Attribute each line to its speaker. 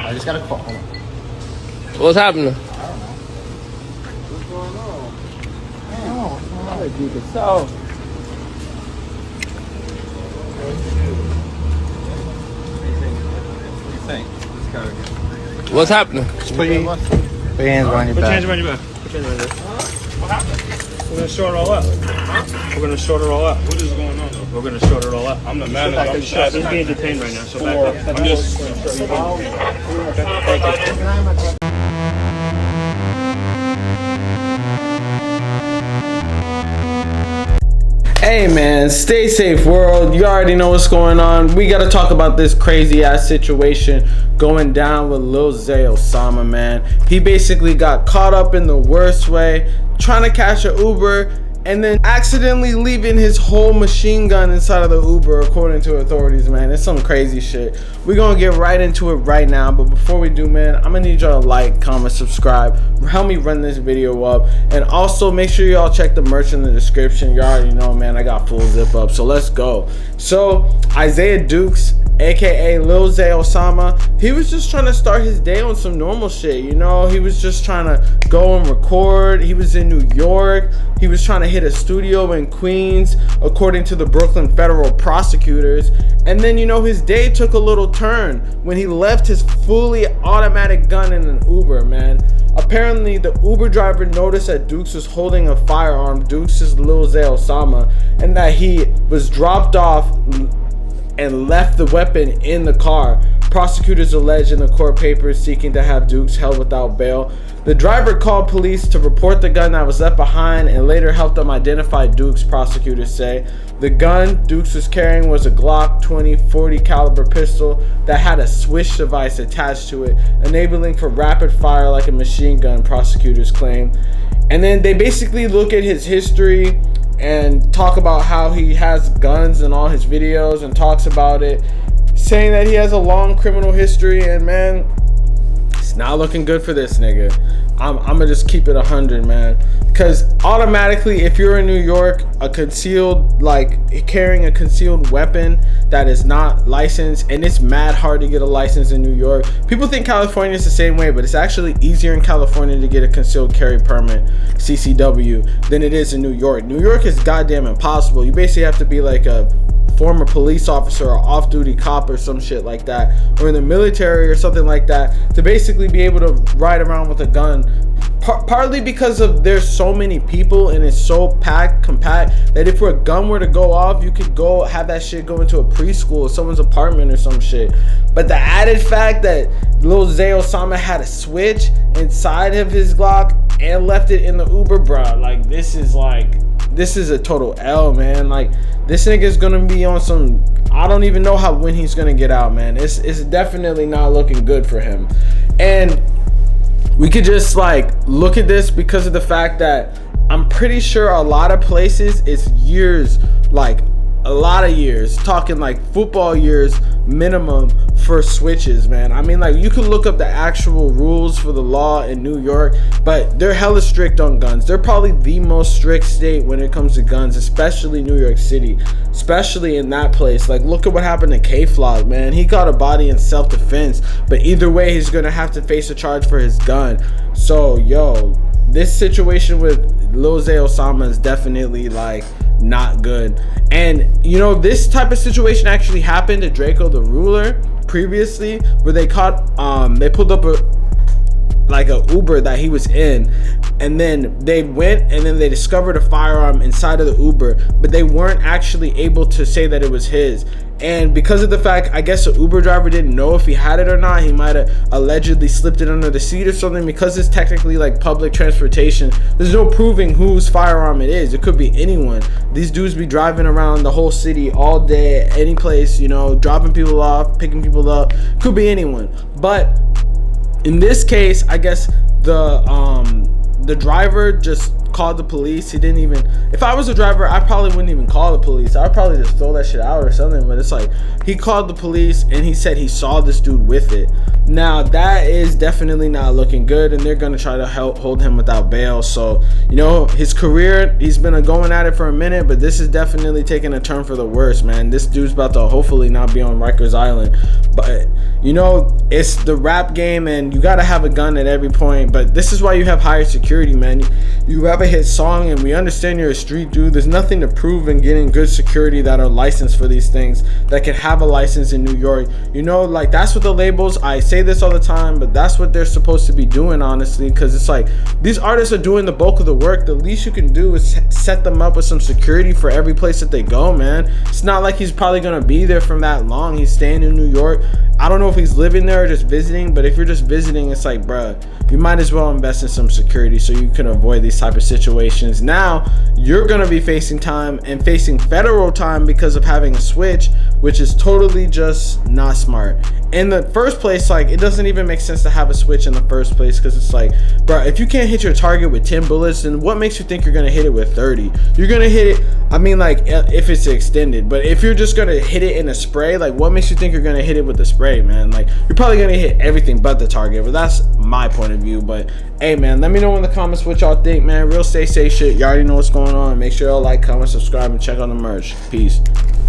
Speaker 1: I just got a call. Hold on.
Speaker 2: What's happening?
Speaker 1: I don't know. What's going on? I don't know.
Speaker 2: You can tell. What's happening?
Speaker 1: Just put your hands behind your back.
Speaker 3: Put your hands behind your back. What happened? We're gonna short it all up. We're gonna short it all up. What is going on? We're gonna short it all up. I'm the manager. I'm just he's being detained right now. So back up. I'm just.
Speaker 2: Hey man, stay safe world. You already know what's going on. We gotta talk about this crazy ass situation going down with Lil Zay Osama, man. He basically got caught up in the worst way, trying to catch an Uber and then accidentally leaving his whole machine gun inside of the Uber, according to authorities, man. It's some crazy shit. We're gonna get right into it right now, but before we do, man, I'm gonna need y'all to like, comment, subscribe, help me run this video up, and also make sure y'all check the merch in the description. You already know, man, I got full zip up, so let's go. So Isaiah Dukes, aka Lil Zay Osama, he was just trying to start his day on some normal shit, you know. He was just trying to go and record. He was in New York. He was trying to hit a studio in Queens, according to the Brooklyn federal prosecutors. And then, you know, his day took a little turn when he left his fully automatic gun in an Uber, man. Apparently, the Uber driver noticed that Dukes was holding a firearm. Dukes is Lil Zay Osama, and that he was dropped off and left the weapon in the car. Prosecutors allege in the court papers seeking to have Dukes held without bail. The driver called police to report the gun that was left behind and later helped them identify Dukes, prosecutors say. The gun Dukes was carrying was a Glock 20 40 caliber pistol that had a swish device attached to it, enabling for rapid fire like a machine gun, prosecutors claim. And then they basically look at his history and talk about how he has guns in all his videos and talks about it, saying that he has a long criminal history. And man, it's not looking good for this nigga. I'm gonna just keep it 100, man, because automatically, if you're in New York, a concealed, like carrying a concealed weapon that is not licensed, and it's mad hard to get a license in New York. People think California is the same way, but it's actually easier in California to get a concealed carry permit, CCW, than it is in New York. New York is goddamn impossible. You basically have to be like a former police officer or off-duty cop or some shit like that, or in the military or something like that, to basically be able to ride around with a gun. Partly because of there's so many people and it's so compact that if a gun were to go off, you could go have that shit go into a preschool or someone's apartment or some shit. But the added fact that Lil Zay Osama had a switch inside of his Glock and left it in the Uber, bruh, like this is a total L, man. Like this nigga's gonna be on some, I don't even know when he's gonna get out, man. It's definitely not looking good for him. And we could just like look at this because of the fact that I'm pretty sure a lot of places it's years, like a lot of years, talking like football years minimum for switches, man. I mean, like you could look up the actual rules for the law in New York, but they're hella strict on guns. They're probably the most strict state when it comes to guns, especially New York City, especially in that place. Like look at what happened to K-Flock, man. He got a body in self-defense, but either way he's gonna have to face a charge for his gun. So yo, this situation with Lil Zay Osama is definitely like not good. And you know, this type of situation actually happened to Draco the Ruler previously, where they they pulled up a Uber that he was in, and then they went and then they discovered a firearm inside of the Uber, but they weren't actually able to say that it was his. And because of the fact, I guess the Uber driver didn't know if he had it or not, he might have allegedly slipped it under the seat or something. Because it's technically like public transportation, there's no proving whose firearm it is. It could be anyone. These dudes be driving around the whole city all day, any place, you know, dropping people off, picking people up. Could be anyone. But in this case, I guess the driver just called the police. He didn't even, if I was a driver, I probably wouldn't even call the police. I'd probably just throw that shit out or something. But it's like, he called the police and he said he saw this dude with it. Now that is definitely not looking good, and they're gonna try to hold him without bail. So, you know, his career, he's been going at it for a minute, but this is definitely taking a turn for the worse, man. This dude's about to hopefully not be on Rikers Island. But, you know, it's the rap game, and you gotta have a gun at every point. But this is why you have higher security, man. You have a hit song, and we understand you're a street dude. There's nothing to prove in getting good security that are licensed for these things, that can have a license in New York. You know, like, that's what the labels, I say this all the time, but that's what they're supposed to be doing, honestly, because it's like, these artists are doing the bulk of the work. The least you can do is set them up with some security for every place that they go, man. It's not like he's probably gonna be there from that long. He's staying in New York. I don't know if he's living there or just visiting, but if you're just visiting, it's like, bruh, you might as well invest in some security so you can avoid these type of situations. Now you're gonna be facing time, and facing federal time, because of having a switch, which is totally just not smart. In the first place, like, it doesn't even make sense to have a switch in the first place, because it's like, bro, if you can't hit your target with 10 bullets, then what makes you think you're gonna hit it with 30? You're gonna hit it, I mean, like, if it's extended, but if you're just gonna hit it in a spray, like, what makes you think you're gonna hit it with the spray, man? Like, you're probably gonna hit everything but the target. But that's my point of view. But hey, man, let me know in the comments what y'all think, man. Real stay safe shit. Y'all already know what's going on. Make sure y'all like, comment, subscribe, and check out the merch. Peace.